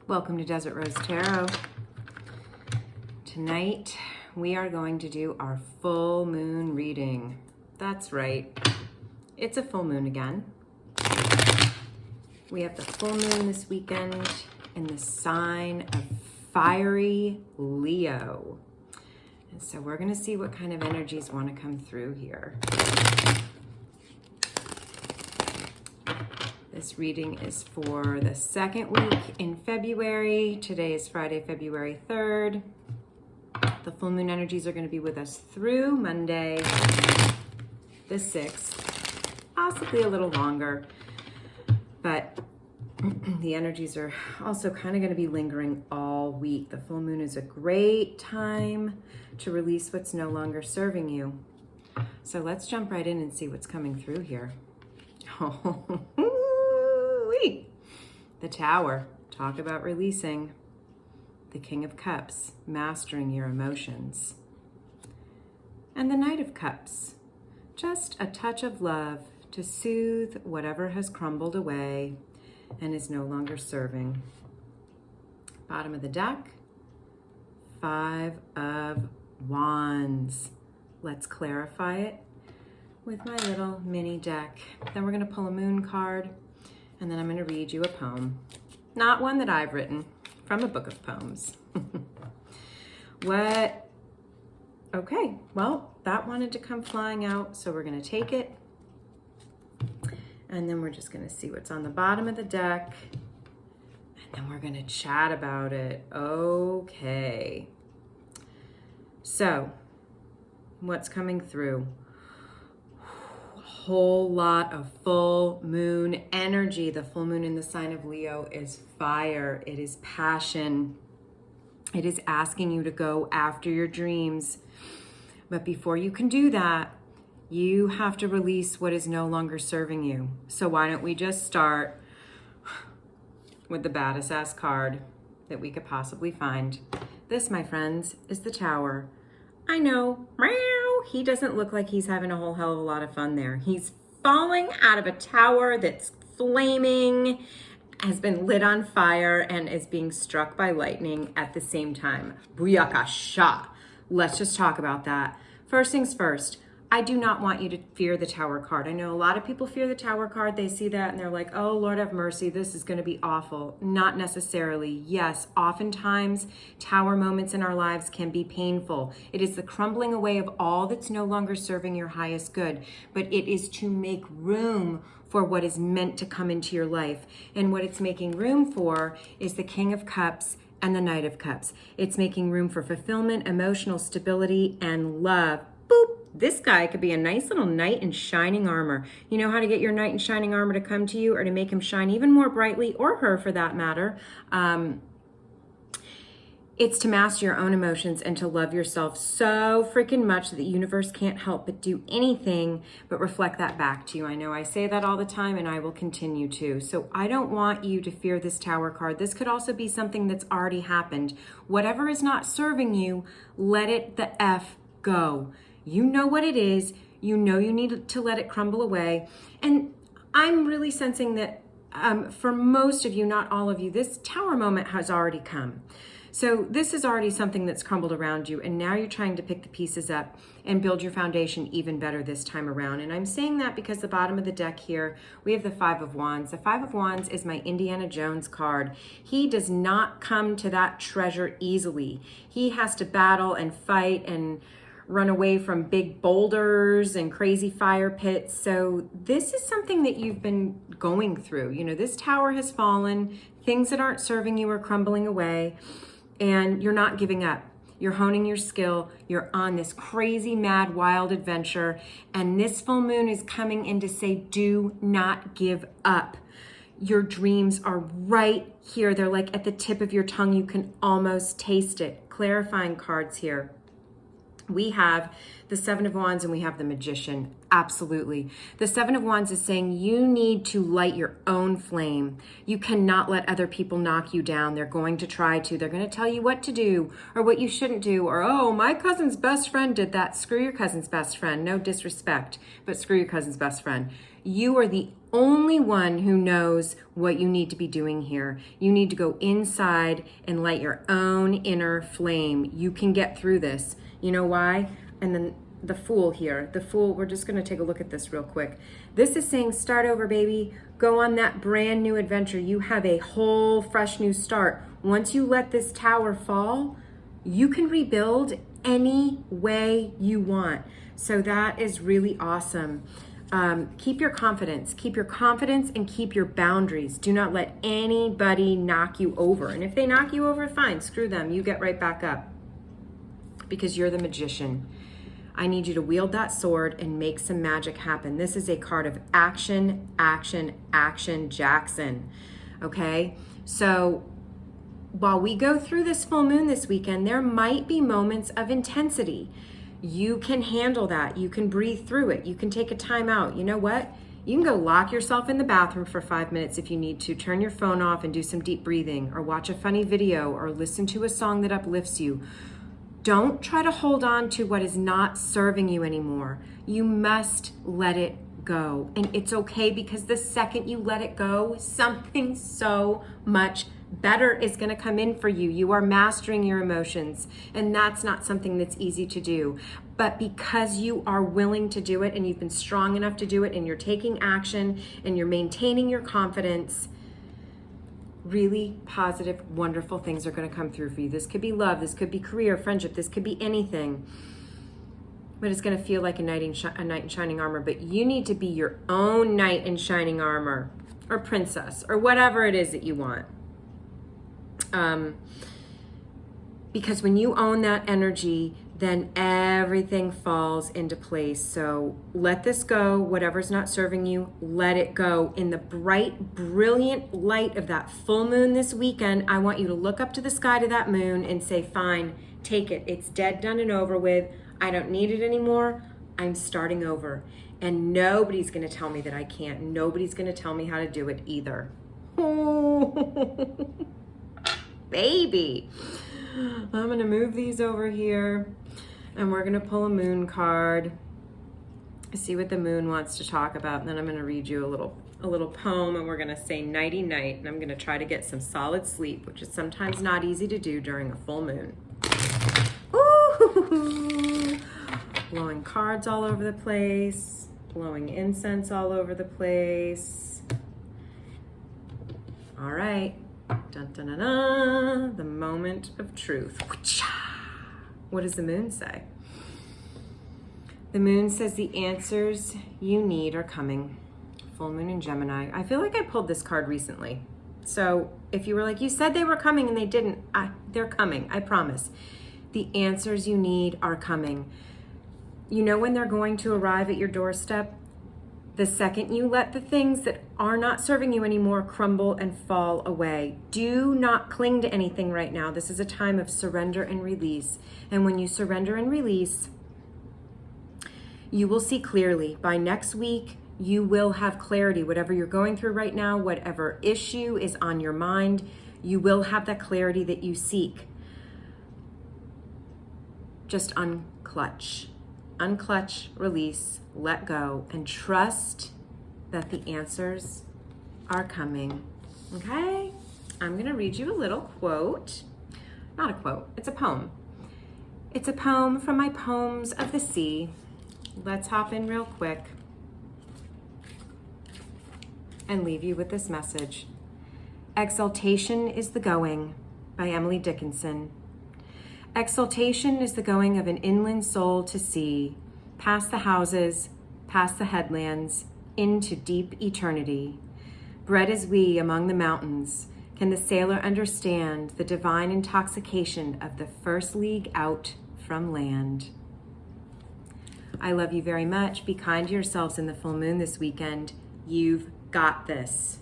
Welcome to Desert Rose Tarot. Tonight we are going to do our full moon reading. That's right, it's a full moon again. We have the full moon this weekend in the sign of fiery Leo. And so we're going to see what kind of energies want to come through here. This reading is for the second week in February. Today is Friday, February 3rd. The full moon energies are going to be with us through Monday, the 6th, possibly a little longer. But the energies are also kind of going to be lingering all week. The full moon is a great time to release what's no longer serving you. So let's jump right in and see what's coming through here. The Tower, talk about releasing. The King of Cups, mastering your emotions. And the Knight of Cups, just a touch of love to soothe whatever has crumbled away and is no longer serving. Bottom of the deck, 5 of Wands. Let's clarify it with my little mini deck. Then we're going to pull a moon card, and then I'm going to read you a poem. Not one that I've written, from a book of poems. What? Okay, well, that wanted to come flying out, so we're going to take it. And then we're just going to see what's on the bottom of the deck. And then we're going to chat about it. Okay. So, what's coming through? Whole lot of full moon energy. The full moon in the sign of Leo is fire. It is passion. It is asking you to go after your dreams. But before you can do that, you have to release what is no longer serving you. So why don't we just start with the baddest ass card that we could possibly find. This, my friends, is the Tower. I know, meow, he doesn't look like he's having a whole hell of a lot of fun there. He's falling out of a tower that's flaming, has been lit on fire, and is being struck by lightning at the same time. Booyakasha. Let's just talk about that. First things first, I do not want you to fear the Tower card. I know a lot of people fear the Tower card. They see that and they're like, oh, Lord have mercy, this is going to be awful. Not necessarily. Yes, oftentimes Tower moments in our lives can be painful. It is the crumbling away of all that's no longer serving your highest good, but it is to make room for what is meant to come into your life. And what it's making room for is the King of Cups and the Knight of Cups. It's making room for fulfillment, emotional stability, and love. Boop. This guy could be a nice little knight in shining armor. You know how to get your knight in shining armor to come to you, or to make him shine even more brightly, or her for that matter. It's to master your own emotions and to love yourself so freaking much that the universe can't help but do anything but reflect that back to you. I know I say that all the time, and I will continue to. So I don't want you to fear this Tower card. This could also be something that's already happened. Whatever is not serving you, let it the F go. You know what it is. You know you need to let it crumble away. And I'm really sensing that for most of you, not all of you, this Tower moment has already come. So this is already something that's crumbled around you, and now you're trying to pick the pieces up and build your foundation even better this time around. And I'm saying that because the bottom of the deck here, we have the 5 of Wands. The 5 of Wands is my Indiana Jones card. He does not come to that treasure easily. He has to battle and fight and run away from big boulders and crazy fire pits. So this is something that you've been going through. You know, this tower has fallen. Things that aren't serving you are crumbling away, and you're not giving up. You're honing your skill. You're on this crazy, mad, wild adventure. And this full moon is coming in to say, do not give up. Your dreams are right here. They're like at the tip of your tongue. You can almost taste it. Clarifying cards here. We have the Seven of Wands and we have the Magician. Absolutely. The Seven of Wands is saying you need to light your own flame. You cannot let other people knock you down. They're going to try to. They're going to tell you what to do or what you shouldn't do. Or, oh, my cousin's best friend did that. Screw your cousin's best friend. No disrespect, but screw your cousin's best friend. You are the only one who knows what you need to be doing here. You need to go inside and light your own inner flame. You can get through this. You know why? And then the Fool here. The Fool, we're just going to take a look at this real quick. This is saying start over, baby. Go on that brand new adventure. You have a whole fresh new start. Once you let this tower fall, you can rebuild any way you want. So that is really awesome. Keep your confidence. Keep your confidence and keep your boundaries. Do not let anybody knock you over. And if they knock you over, fine. Screw them. You get right back up. Because you're the Magician. I need you to wield that sword and make some magic happen. This is a card of action, action, action, Jackson. Okay? So while we go through this full moon this weekend, there might be moments of intensity. You can handle that. You can breathe through it. You can take a time out. You know what? You can go lock yourself in the bathroom for 5 minutes if you need to. Turn your phone off and do some deep breathing, or watch a funny video, or listen to a song that uplifts you. Don't try to hold on to what is not serving you anymore. You must let it go. And it's okay, because the second you let it go, something so much better is going to come in for you. You are mastering your emotions, and that's not something that's easy to do. But because you are willing to do it, and you've been strong enough to do it, and you're taking action, and you're maintaining your confidence, really positive, wonderful things are going to come through for you. This could be love, this could be career, friendship, this could be anything. But it's going to feel like a knight in shining armor. But you need to be your own knight in shining armor, or princess, or whatever it is that you want. Because when you own that energy, then everything falls into place. So let this go. Whatever's not serving you, let it go. In the bright, brilliant light of that full moon this weekend, I want you to look up to the sky to that moon and say, fine, take it. It's dead, done, and over with. I don't need it anymore. I'm starting over. And nobody's going to tell me that I can't. Nobody's going to tell me how to do it either. Oh, baby. I'm going to move these over here, and we're going to pull a moon card, see what the moon wants to talk about, and then I'm going to read you a little poem, and we're going to say nighty night, and I'm going to try to get some solid sleep, which is sometimes not easy to do during a full moon. Ooh, blowing cards all over the place, blowing incense all over the place. All right. Dun, dun, dun, dun. The moment of truth. What does the moon say? The moon says the answers you need are coming. Full moon in Gemini. I feel like I pulled this card recently. So if you were like, you said they were coming and they didn't, they're coming, I promise. The answers you need are coming. You know when they're going to arrive at your doorstep? The second you let the things that are not serving you anymore crumble and fall away. Do not cling to anything right now. This is a time of surrender and release. And when you surrender and release, you will see clearly. By next week, you will have clarity. Whatever you're going through right now, whatever issue is on your mind, you will have that clarity that you seek. Just unclutch. Unclutch, release, let go, and trust that the answers are coming. Okay? I'm going to read you a little quote. Not a quote, it's a poem. It's a poem from my Poems of the Sea. Let's hop in real quick and leave you with this message. Exaltation is the going, by Emily Dickinson. Exaltation is the going of an inland soul to sea, past the houses, past the headlands, into deep eternity. Bred as we among the mountains, can the sailor understand the divine intoxication of the first league out from land? I love you very much. Be kind to yourselves in the full moon this weekend. You've got this.